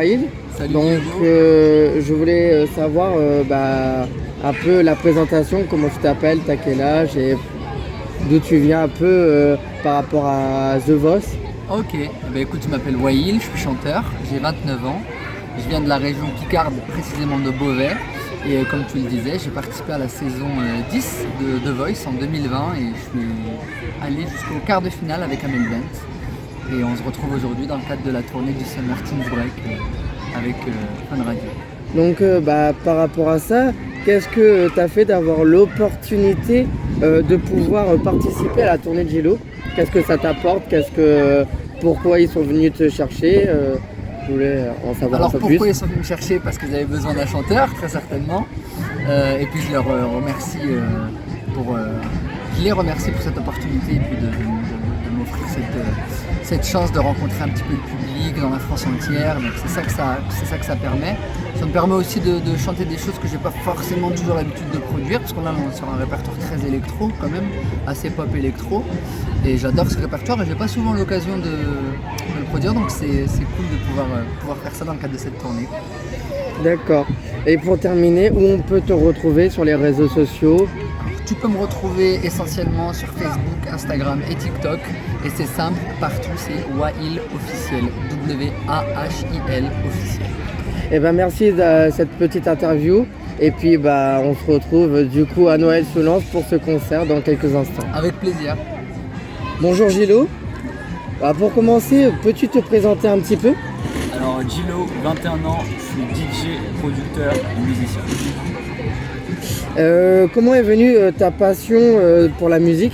Waïl. Salut. Donc je voulais savoir un peu la présentation, comment tu t'appelles, t'as quel âge et d'où tu viens un peu par rapport à The Voice. Ok, écoute, je m'appelle Waïl, je suis chanteur, j'ai 29 ans. Je viens de la région Picarde, précisément de Beauvais. Et comme tu le disais, j'ai participé à la saison 10 de The Voice en 2020 et je suis allé jusqu'au quart de finale avec Amel Bent. Et on se retrouve aujourd'hui dans le cadre de la tournée du Summer Teens Break avec Fun Radio. Donc par rapport à ça, qu'est-ce que tu as fait d'avoir l'opportunité de pouvoir participer à la tournée de Gillo? Qu'est-ce que ça t'apporte? Pourquoi ils sont venus te chercher? Je voulais en savoir un peu plus. Alors pourquoi ils sont venus me chercher? Parce qu'ils avaient besoin d'un chanteur, très certainement. Et puis je les remercie pour cette opportunité et puis de m'offrir cette chance de rencontrer un petit peu le public dans la France entière. Donc c'est ça que ça permet. Ça me permet aussi de chanter des choses que j'ai pas forcément toujours l'habitude de produire, parce qu'on est sur un répertoire très électro quand même, assez pop électro. Et j'adore ce répertoire et j'ai pas souvent l'occasion de le produire, donc c'est cool de pouvoir faire ça dans le cadre de cette tournée. D'accord. Et pour terminer, où on peut te retrouver sur les réseaux sociaux? Tu peux me retrouver essentiellement sur Facebook, Instagram et TikTok. Et c'est simple, partout c'est Waïl officiel. W-A-H-I-L officiel. Eh ben merci de cette petite interview. Et puis on se retrouve du coup à Noël-sous-Lens pour ce concert dans quelques instants. Avec plaisir. Bonjour Gillo. Pour commencer, peux-tu te présenter un petit peu? Alors Gillo, 21 ans, je suis DJ, producteur et musicien. Comment est venue ta passion pour la musique?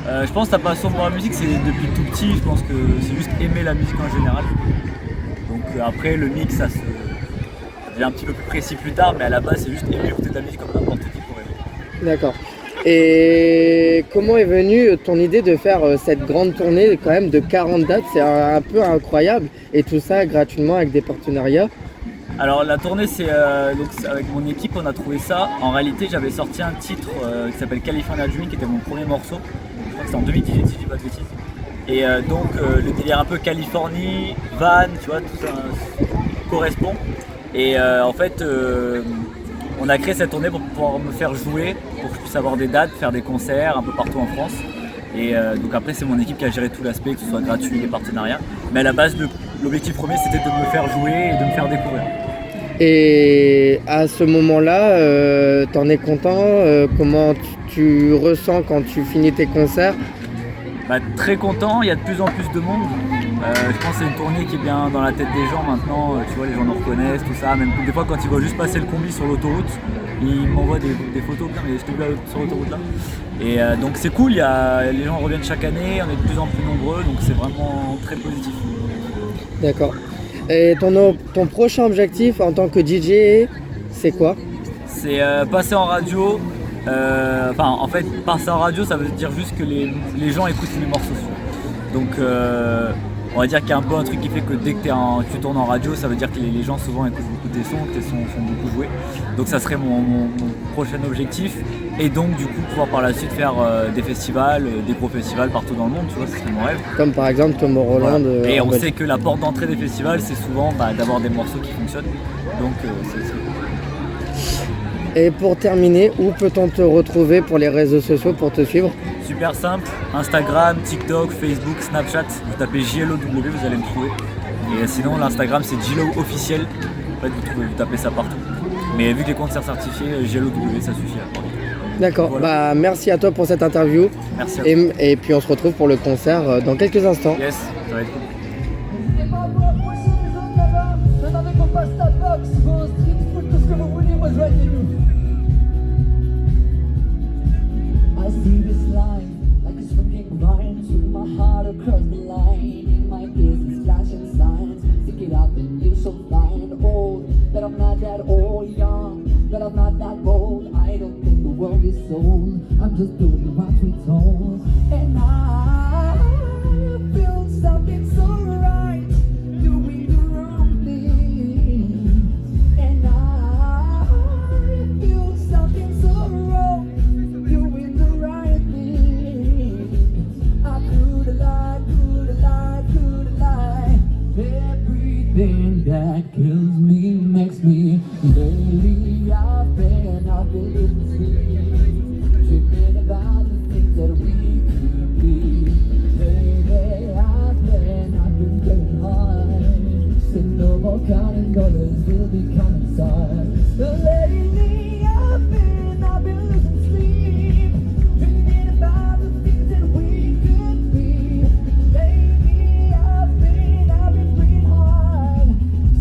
Je pense que ta passion pour la musique, c'est depuis tout petit. Je pense que c'est juste aimer la musique en général. Donc après, le mix, ça devient un petit peu plus précis plus tard, mais à la base, c'est juste aimer écouter de la musique comme n'importe qui pourrait. D'accord. Et comment est venue ton idée de faire cette grande tournée quand même de 40 dates? C'est un peu incroyable. Et tout ça gratuitement avec des partenariats. Alors la tournée, c'est donc avec mon équipe, on a trouvé ça. En réalité, j'avais sorti un titre qui s'appelle California Dreaming, qui était mon premier morceau. Je crois que c'était en 2018 si je dis pas de bêtises. Et donc le délire un peu Californie, van, tu vois, tout ça correspond. Et en fait, on a créé cette tournée pour pouvoir me faire jouer, pour que je puisse avoir des dates, faire des concerts un peu partout en France. Et donc après, c'est mon équipe qui a géré tout l'aspect, que ce soit gratuit, les partenariats. Mais à la base, l'objectif premier, c'était de me faire jouer et de me faire découvrir. Et à ce moment-là, t'en es content? Comment tu ressens quand tu finis tes concerts? Très content, il y a de plus en plus de monde. Je pense que c'est une tournée qui est bien dans la tête des gens maintenant. Tu vois, les gens nous reconnaissent, tout ça. Même des fois, quand ils voient juste passer le combi sur l'autoroute, ils m'envoient des photos. Mais je te vois sur l'autoroute là. Et donc c'est cool, les gens reviennent chaque année, on est de plus en plus nombreux, donc c'est vraiment très positif. D'accord. Et ton prochain objectif en tant que DJ, c'est quoi? C'est passer en radio. En fait, passer en radio, ça veut dire juste que les gens écoutent mes morceaux. Donc on va dire qu'il y a un peu un truc qui fait que dès que tu tournes en radio, ça veut dire que les gens souvent écoutent beaucoup tes sons, que tes sons sont beaucoup joués. Donc ça serait mon prochain objectif. Et donc du coup pouvoir par la suite faire des festivals, des gros festivals partout dans le monde, tu vois, c'est mon rêve. Comme par exemple Tomorrowland. Voilà. Et on sait que la porte d'entrée des festivals, c'est souvent d'avoir des morceaux qui fonctionnent. Donc c'est Et pour terminer, où peut-on te retrouver pour les réseaux sociaux pour te suivre? super simple, Instagram, TikTok, Facebook, Snapchat, vous tapez JLOW, vous allez me trouver. Et sinon l'Instagram c'est Gillo officiel, en fait vous tapez ça partout. Mais vu que les comptes sont certifiés, JLOW ça suffit. D'accord, voilà. Merci à toi pour cette interview. Merci à toi. Et puis on se retrouve pour le concert dans quelques instants. Yes, ça va être cool. I see this line like a swinging vine, swing my heart across the line. In my ears it's flashing signs. Stick it up and you shall find old, that I'm not that old, young, that I'm not that bold. I don't think the world is sold. I'm just doing what we told. And I feel something so right, doing the wrong thing. And I feel something so wrong, doing the right thing. I could lie, everything that kills me, makes me. Lately I've been losing sleep, dreaming about the things that we could be. Lately I've been getting hard. Said no more counting dollars, we'll be counting stars. Lately I've been losing sleep, dreaming about the things that we could be. Lately I've been praying hard.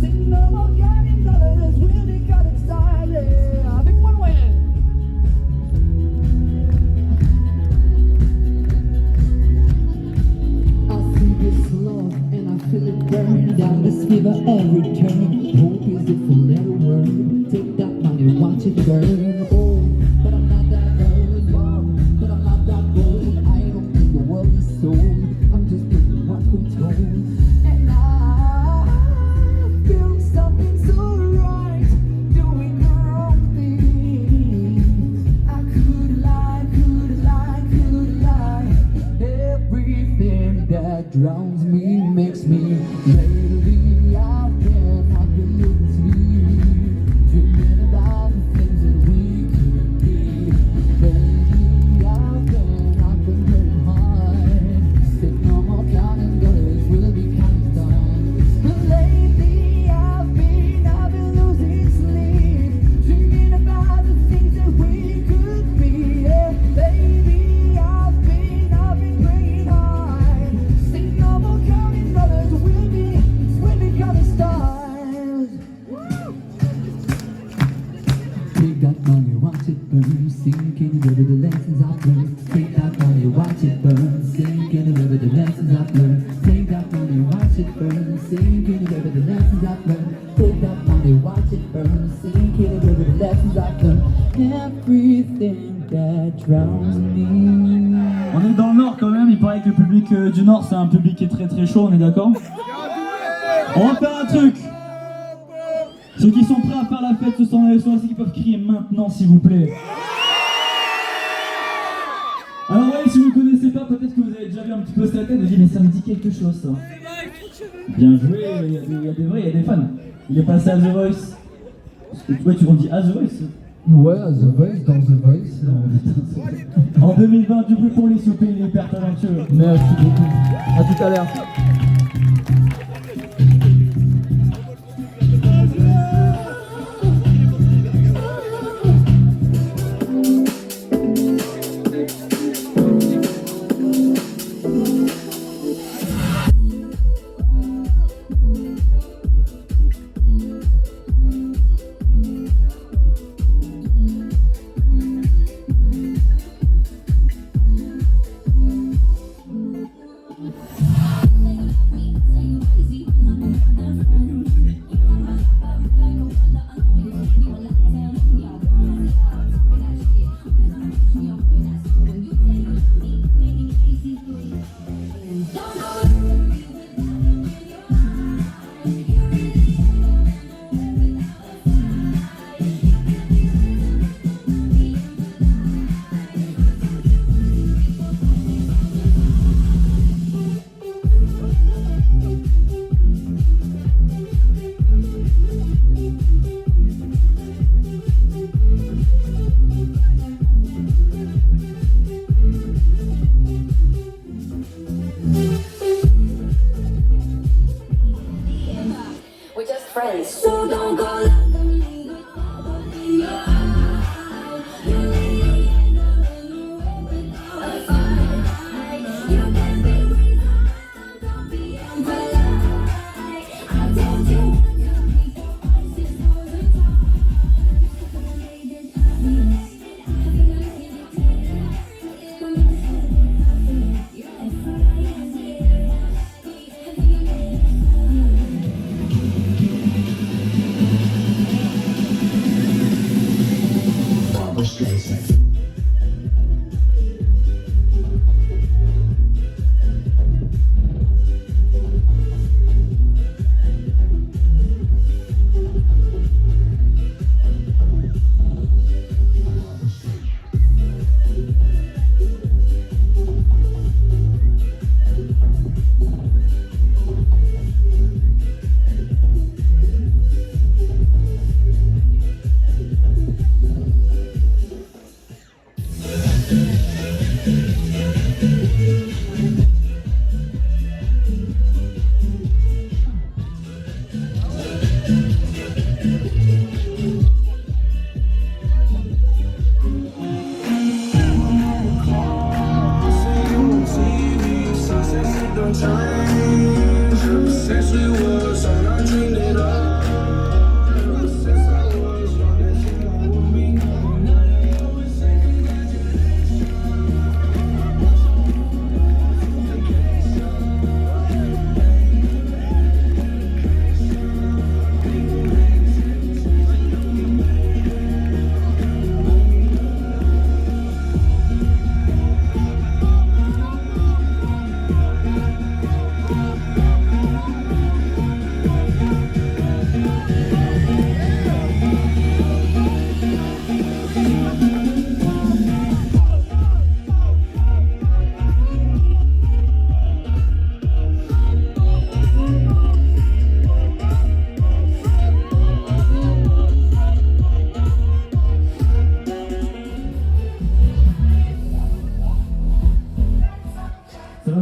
Said no more counting dollars, we'll be counting stars. Yeah, big one way. I see this love and I feel it burn down this river every turn. Hope is a four-letter word. Take that money, watch it burn. Oh, but I'm not that old, young, but I'm not that bold. I don't think the world is sold. I'm just doing what we're told. And I feel something so right, doing the wrong thing. I could lie. Everything that drowns me makes me. Lately I've been losing sleep, dreaming about the things that we could be. Lately I've been getting hard. Said no more counting dollars, we'll be counting stars. Lately I've been losing sleep, dreaming about the things that we could be. Yeah, baby, I've been praying hard. Said no more counting dollars, we'll be counting stars. Take that money, watch it burn, sink in the river, the lessons I've learned. Take that money, watch it burn, sink in the river, the lessons I've learned. Take that money, watch it burn, sink in the river, the lessons I've learned. Take that money, watch it burn, sink in the river, the lessons I've learned. Everything that drowns me. On est dans le nord quand même, il paraît que le public du nord c'est un public qui est très très chaud, on est d'accord? On va faire un truc. Ceux qui sont prêts à faire la fête ce sont dans les soirées qui peuvent crier maintenant s'il vous plaît. Alors ouais, si vous ne connaissez pas, peut-être que vous avez déjà vu un petit peu sa tête, vous dites mais ça me dit quelque chose ça. Bien joué, il y a des vrais, il y a des fans. Il est passé à The Voice. Ouais, on dit à The Voice. Ouais, The Voice, dans The Voice. En 2020, du bruit pour les soupers, il est hyper talentueux. Merci beaucoup. À tout à l'heure. friends. So don't go like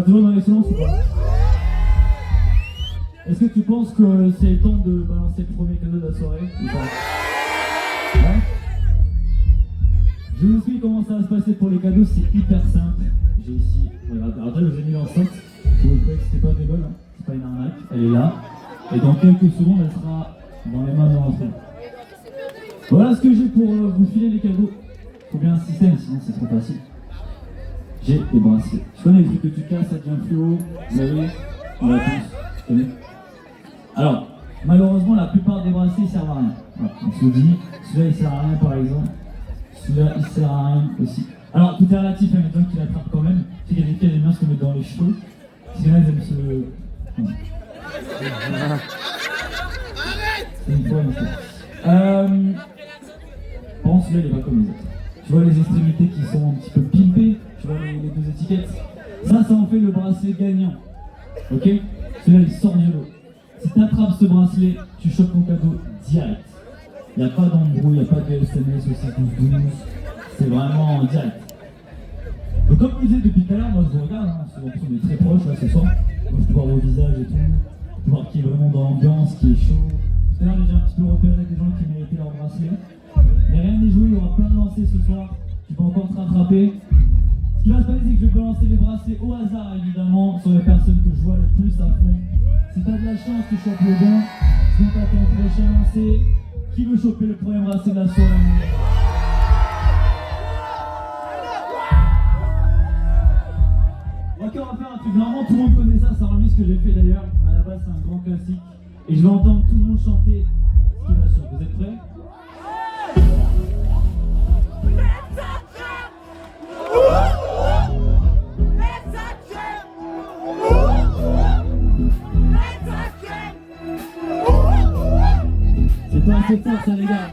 Toujours dans les silences ou pas? Est-ce que tu penses que c'est le temps de balancer le premier cadeau de la soirée ou pas? Ouais. Je vous explique comment ça va se passer pour les cadeaux, c'est hyper simple. J'ai ici, regardez, après je vous ai mis l'enceinte, vous pouvez que c'était pas des bols, hein. C'est pas une arnaque, elle est là. Et dans quelques secondes, elle sera dans les mains de l'enfant. Voilà ce que j'ai pour vous filer les cadeaux. Faut bien un système, sinon c'est trop facile. J'ai des bracelets. Tu connais les trucs que tu casses, ça devient plus haut. Vous savez, on l'a tous. Tu connais? Alors, malheureusement, la plupart des bracelets servent à rien. Voilà, on se le dit. Celui-là, il sert à rien, par exemple. Celui-là, il sert à rien aussi. Alors, tout est relatif, il y a des gens qui l'attrapent quand même. Tu sais qu'il y a des filles, elles aiment bien se le mettre dans les cheveux. Parce que là, elles aiment se le... C'est une fois, mais par contre, celui-là, il est pas comme les autres. Tu vois les extrémités qui sont un petit peu pimpées, tu vois les deux étiquettes. Ça en fait le bracelet gagnant. Ok? Celui-là, il sort du lot. Si tu attrapes ce bracelet, tu chopes ton cadeau direct. Il n'y a pas d'embrouille, il n'y a pas de SMS aussi 12-12. C'est vraiment direct. Donc comme je disais depuis tout à l'heure, moi je vous regarde, hein, souvent on est très proches là ce soir. Moi je peux voir vos visages et tout. Je peux voir qui est vraiment dans l'ambiance, qui est chaud. Tout à l'heure j'ai un petit peu repéré des gens qui méritaient leur bracelet. Mais rien n'est joué, il y aura plein de lancers ce soir. Tu peux encore te rattraper. Ce qui va se passer, c'est que je peux lancer les bracelets au hasard, évidemment, sur les personnes que je vois le plus à fond. Si t'as de la chance, tu chopes le bon. Sinon t'as ton prochain lancer. Qui veut choper le premier bracelet de la soirée? Ok, on va faire un truc. Normalement, tout le monde connaît ça, c'est un ce que j'ai fait d'ailleurs. Mais à la base, c'est un grand classique. Et je vais entendre tout le monde chanter ce qui va suivre. Vous êtes prêts? C'est pas assez fort ça les gars.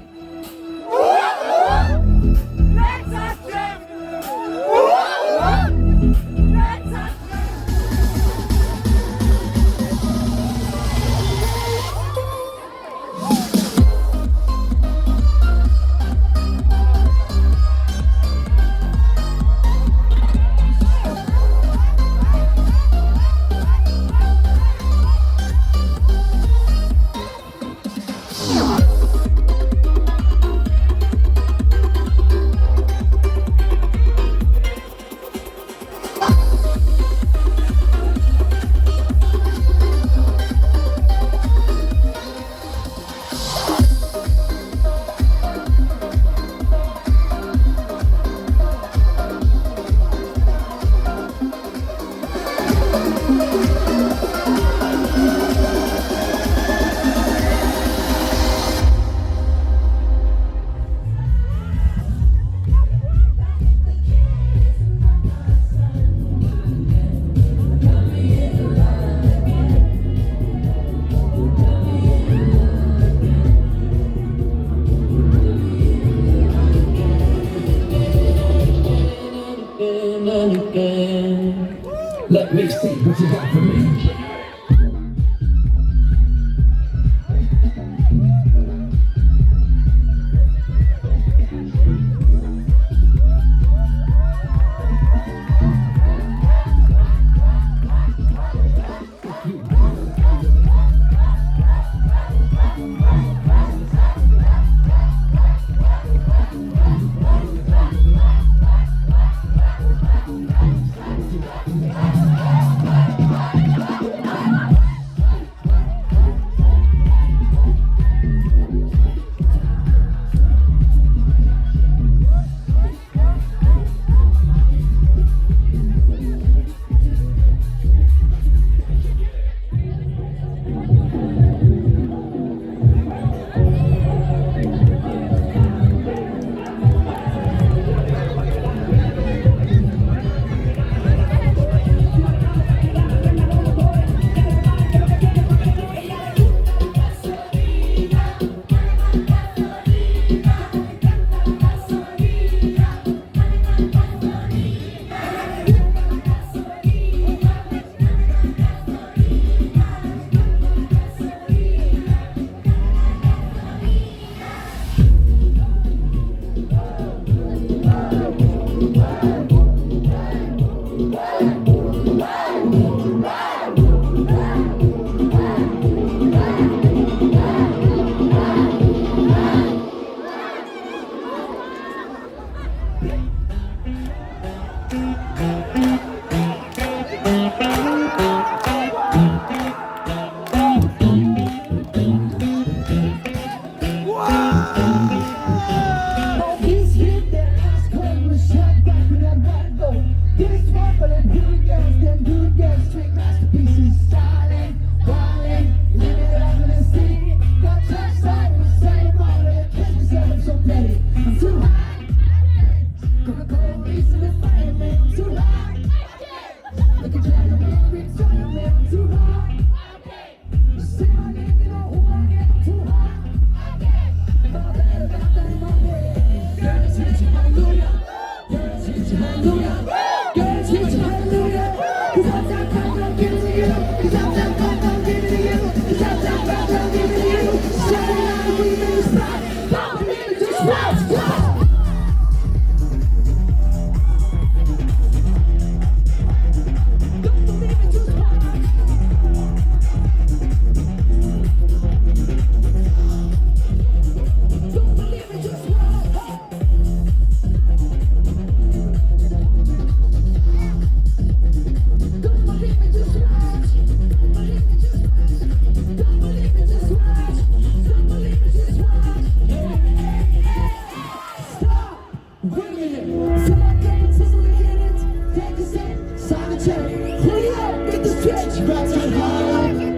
Let me see what you got for me. pitch right to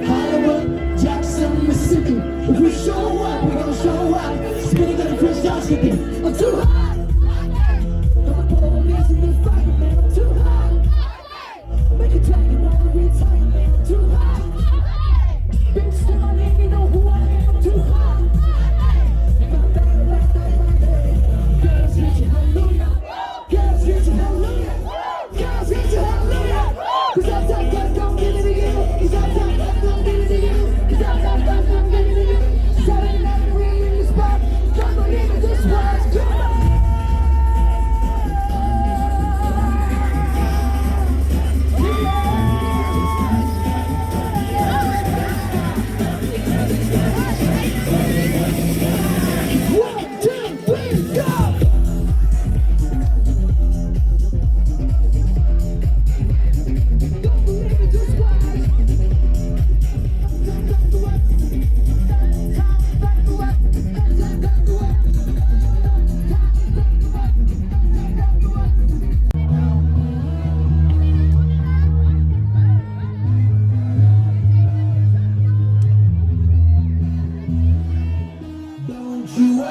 Hollywood, Jackson, Mississippi. If we show up, we gonna show up. Spinning on the first down skipping. I'm too hot. Don't pull over me, so you fight, man. I'm too hot. Make a track, you wanna retire, man. I'm too hot. Big star, name, you know who I am. I'm too hot. Girls, hit you, hallelujah. Girls, hit you, hallelujah. Girls, hit you, hallelujah. 'Cause I'm gonna give it to you. 'Cause I'm gonna give it to you. 'Cause I'm gonna give it to you. Saturday night, we in the spot. Gonna give it this one. Come on. One, two, three, go! Don't believe it, just watch. Don't you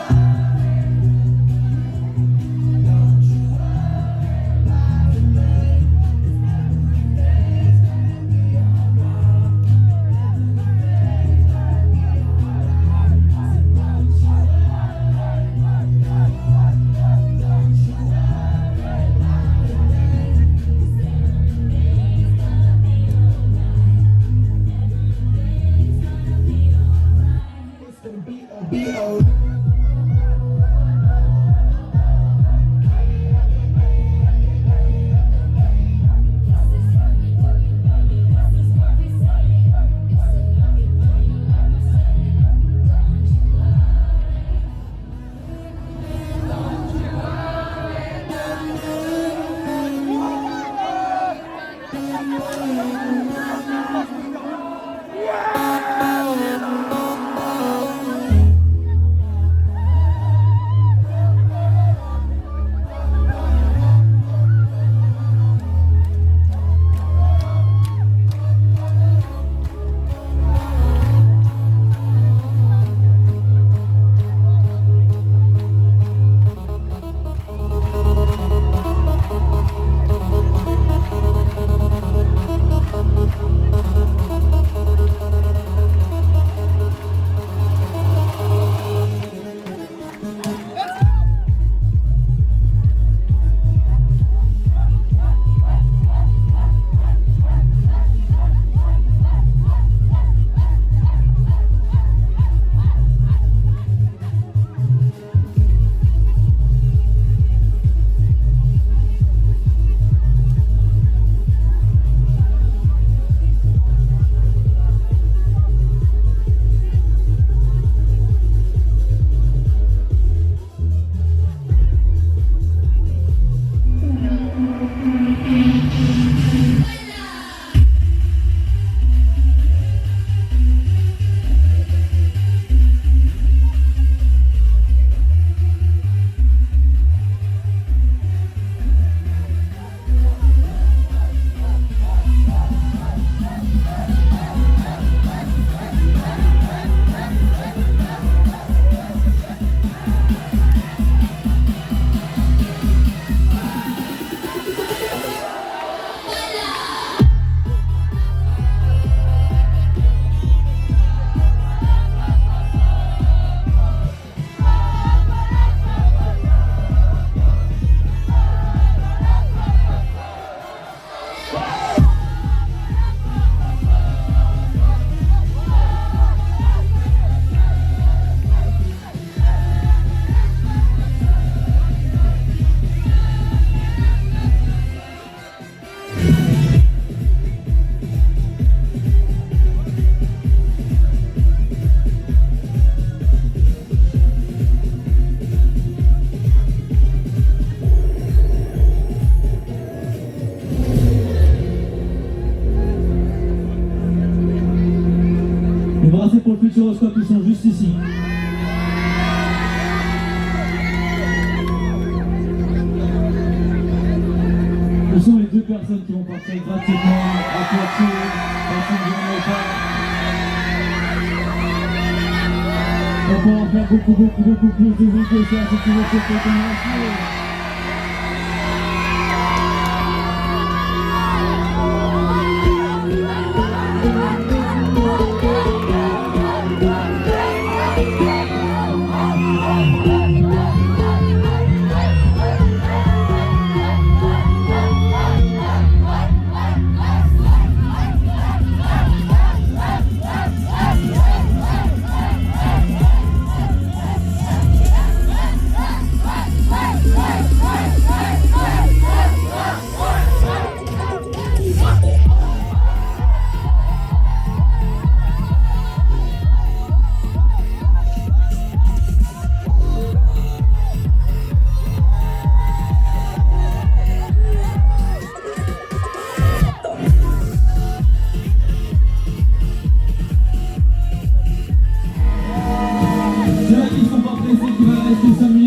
pour le Futuroscope, ils sont juste ici. Ce sont les deux personnes qui vont partir gratuitement à Poitiers. si vous n'en avez pas. On peut en faire beaucoup plus de bruit que ça si tu veux que ça commence.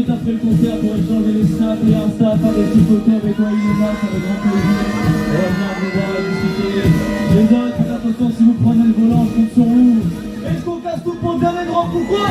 Après le concert pour échanger les snaps et Insta, faire des petites photos avec moi, Ilona, ça va grand plaisir. On va venir vous voir et discuter. Les autres, faites attention si vous prenez le volant, je compte sur vous. Est-ce qu'on casse tout pour le dernier grand pourquoi?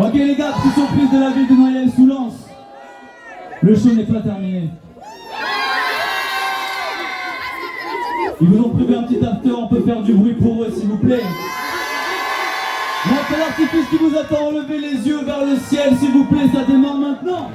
Ok les gars, petite surprise de la ville de Noyelles-sous-Lens. Le show n'est pas terminé. Ils vous ont prévu un petit after, on peut faire du bruit pour eux s'il vous plaît. Il y a un feu d'artifice qui vous attend, levez les yeux vers le ciel s'il vous plaît, ça démarre maintenant.